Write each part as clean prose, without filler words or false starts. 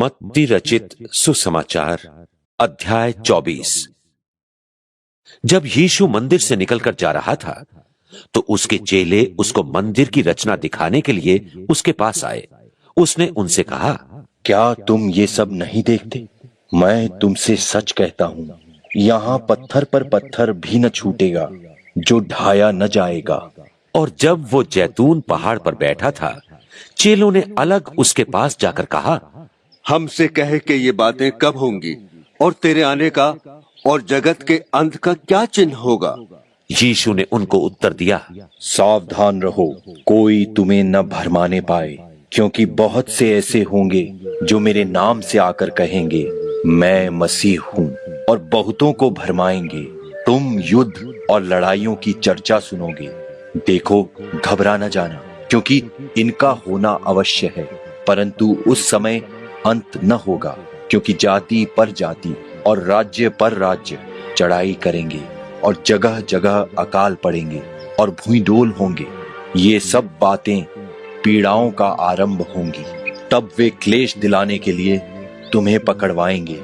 मत्ती रचित सुसमाचार अध्याय 24। जब यीशु मंदिर से निकलकर जा रहा था तो उसके चेले उसको मंदिर की रचना दिखाने के लिए उसके पास आए। उसने उनसे कहा, क्या तुम ये सब नहीं देखते? मैं तुमसे सच कहता हूं, यहाँ पत्थर पर पत्थर भी न छूटेगा जो ढाया न जाएगा। और जब वो जैतून पहाड़ पर बैठा था, चेलों ने अलग उसके पास जाकर कहा, हमसे कहे कि ये बातें कब होंगी और तेरे आने का और जगत के अंत का क्या चिन्ह होगा? यीशु ने उनको उत्तर दिया, सावधान रहो, कोई तुम्हें न भरमाने पाए, क्योंकि बहुत से ऐसे होंगे जो मेरे नाम से आकर कहेंगे मैं मसीह हूँ, और बहुतों को भरमाएंगे। तुम युद्ध और लड़ाइयों की चर्चा सुनोगे। देखो, घबरा न जाना, क्योंकि इनका होना अवश्य है, परंतु उस समय अंत न होगा। क्योंकि जाति पर जाति और राज्य पर राज्य चढ़ाई करेंगे, और जगह जगह अकाल पड़ेंगे और भूइंडोल होंगे। ये सब बातें पीड़ाओं का आरंभ होंगी। तब वे क्लेश दिलाने के लिए तुम्हें पकड़वाएंगे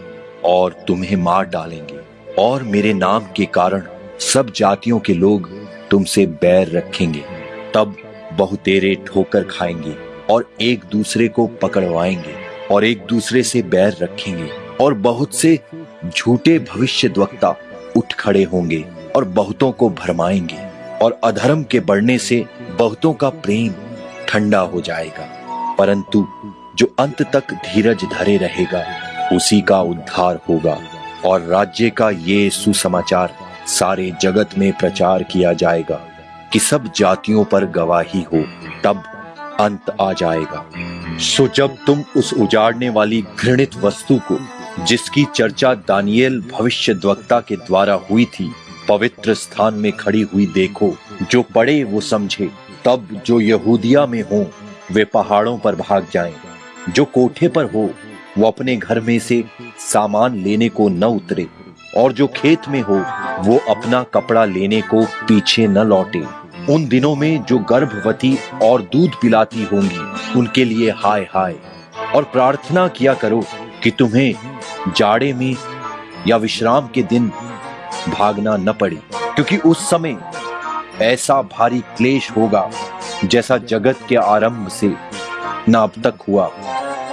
और तुम्हें मार डालेंगे, और मेरे नाम के कारण सब जातियों के लोग तुमसे बैर रखेंगे। तब बहुतेरे ठोकर खाएंगे और एक दूसरे को पकड़वाएंगे और एक दूसरे से बैर रखेंगे, और बहुत से झूठे भविष्यद्वक्ता उठ खड़े होंगे और बहुतों को भरमाएंगे, और अधर्म के बढ़ने से बहुतों का प्रेम ठंडा हो जाएगा। परंतु जो अंत तक धीरज धरे रहेगा उसी का उद्धार होगा। और राज्य का ये सुसमाचार सारे जगत में प्रचार किया जाएगा कि सब जातियों पर गवाही हो, तब अंत आ जाएगा। सो जब तुम उस उजाड़ने वाली घृणित वस्तु को, जिसकी चर्चा दानियेल भविष्यद्वक्ता के द्वारा हुई थी, पवित्र स्थान में खड़ी हुई देखो, जो पढ़े वो समझे। तब जो यहूदिया में हो वे पहाड़ों पर भाग जाएं, जो कोठे पर हो वो अपने घर में से सामान लेने को न उतरे, और जो खेत में हो वो अपना कपड़ा लेने को पीछे न लौटे। उन दिनों में जो गर्भवती और दूध पिलाती होंगी उनके लिए हाय हाय। और प्रार्थना किया करो कि तुम्हें जाड़े में या विश्राम के दिन भागना न पड़े, क्योंकि उस समय ऐसा भारी क्लेश होगा जैसा जगत के आरंभ से न अब तक हुआ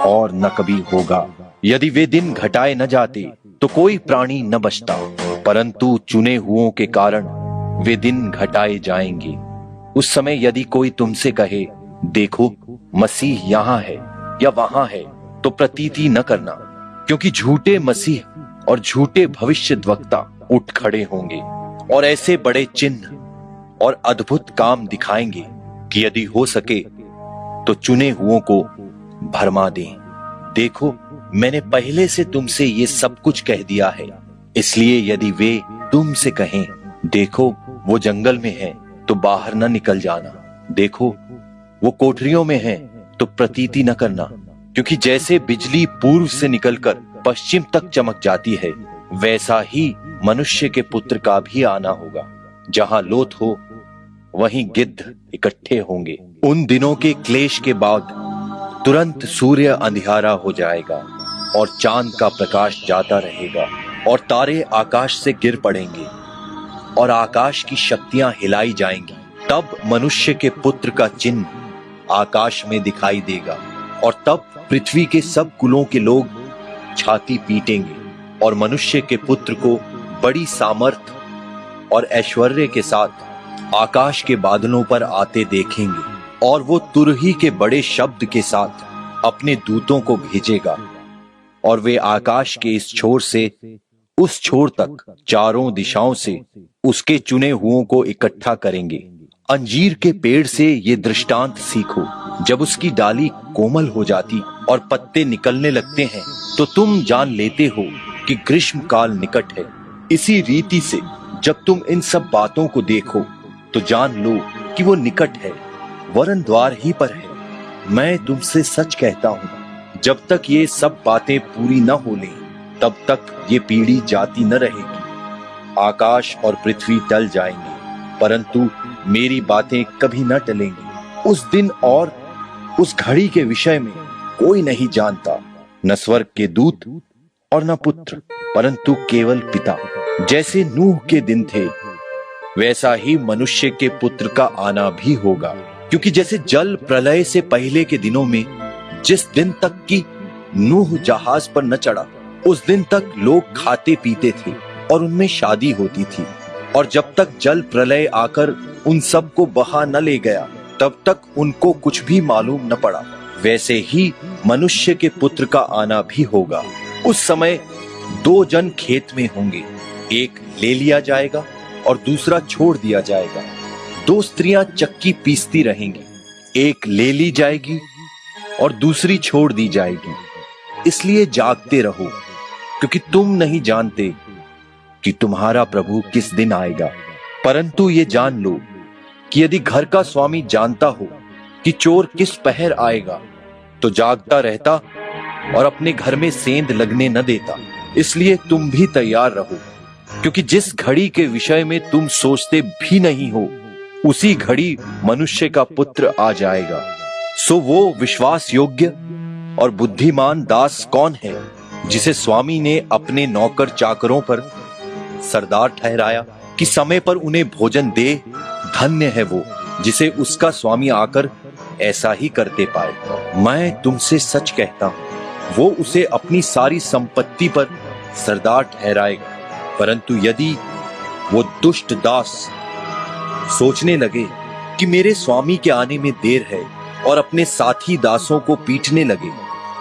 और न कभी होगा। यदि वे दिन घटाए न जाते तो कोई प्राणी न बचता, परंतु चुने हुओं के कारण वे दिन घटाए जाएंगे। उस समय यदि कोई तुमसे कहे, देखो मसीह यहाँ है या वहां है, तो प्रतीति न करना, क्योंकि झूठे मसीह और झूठे भविष्यद्वक्ता उठ खड़े होंगे और ऐसे बड़े चिन्ह और अद्भुत काम दिखाएंगे कि यदि हो सके तो चुने हुओं को भरमा दें। देखो, मैंने पहले से तुमसे ये सब कुछ कह दिया है। इसलिए यदि वे तुमसे कहें, देखो वो जंगल में है, तो बाहर न निकल जाना। देखो वो कोठरियों में है, तो प्रतीति न करना, क्योंकि जैसे बिजली पूर्व से निकलकर पश्चिम तक चमक जाती है, वैसा ही मनुष्य के पुत्र का भी आना होगा। जहां लोथ हो वहीं गिद्ध इकट्ठे होंगे। उन दिनों के क्लेश के बाद तुरंत सूर्य अंधियारा हो जाएगा और चांद का प्रकाश जाता रहेगा, और तारे आकाश से गिर पड़ेंगे और आकाश की शक्तियां हिलाई जाएंगी। तब मनुष्य के पुत्र का चिन्ह आकाश में दिखाई देगा, और तब पृथ्वी के सब कुलों के लोग छाती पीटेंगे और मनुष्य के पुत्र को बड़ी सामर्थ और ऐश्वर्य के साथ आकाश के बादलों पर आते देखेंगे। और वो तुरही के बड़े शब्द के साथ अपने दूतों को भेजेगा, और वे आकाश के इस छोर से उस छोर तक चारों दिशाओं से उसके चुने हुओं को इकट्ठा करेंगे। अंजीर के पेड़ से ये दृष्टांत सीखो, जब उसकी डाली कोमल हो जाती और पत्ते निकलने लगते हैं, तो तुम जान लेते हो कि ग्रीष्म काल निकट है। इसी रीति से जब तुम इन सब बातों को देखो तो जान लो कि वो निकट है, वरन द्वार ही पर है। मैं तुमसे सच कहता हूँ, जब तक ये सब बातें पूरी न हो लें, तब तक ये पीढ़ी जाती न रहेगी। आकाश और पृथ्वी टल जाएंगे, परंतु मेरी बातें कभी न टलेंगी। उस दिन और उस घड़ी के विषय में कोई नहीं जानता, न स्वर्ग के दूत और न पुत्र, परंतु केवल पिता। जैसे नूह के दिन थे, वैसा ही मनुष्य के पुत्र का आना भी होगा। क्योंकि जैसे जल प्रलय से पहले के दिनों में जिस दिन तक की नूह जहाज पर न चढ़ा, उस दिन तक लोग खाते पीते थे और उनमें शादी होती थी, और जब तक जल प्रलय आकर उन सब को बहा न ले गया, तब तक उनको कुछ भी मालूम न पड़ा। वैसे ही मनुष्य के पुत्र का आना भी होगा। उस समय 2 जन खेत में होंगे, एक ले लिया जाएगा और दूसरा छोड़ दिया जाएगा। 2 स्त्रियां चक्की पीसती रहेंगी, एक ले ली जाएगी और दूसरी छोड़ दी जाएगी। इसलिए जागते रहो, क्योंकि तुम नहीं जानते कि तुम्हारा प्रभु किस दिन आएगा। परंतु ये जान लो कि यदि घर का स्वामी जानता हो कि चोर किस पहर आएगा, तो जागता रहता और अपने घर में सेंध लगने न देता। इसलिए तुम भी तैयार रहो, क्योंकि जिस घड़ी के विषय में तुम सोचते भी नहीं हो, उसी घड़ी मनुष्य का पुत्र आ जाएगा। सो वो विश्वास योग्य और बुद्धिमान दास कौन है, जिसे स्वामी ने अपने नौकर चाकरों पर सरदार ठहराया कि समय पर उन्हें भोजन दे। धन्य है वो जिसे उसका स्वामी आकर ऐसा ही करते पाए। मैं तुमसे सच कहता हूं, वो उसे अपनी सारी संपत्ति पर सरदार ठहराएगा। परंतु यदि वो दुष्ट दास सोचने लगे कि मेरे स्वामी के आने में देर है, और अपने साथी दासों को पीटने लगे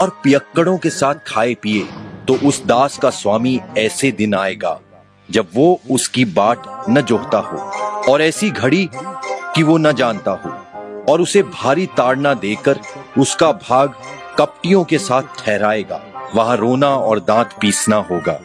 और पियक्कड़ों के साथ खाए पिए, तो उस दास का स्वामी ऐसे दिन आएगा जब वो उसकी बाट न जोहता हो, और ऐसी घड़ी कि वो न जानता हो, और उसे भारी ताड़ना देकर उसका भाग कपटियों के साथ ठहराएगा। वहां रोना और दांत पीसना होगा।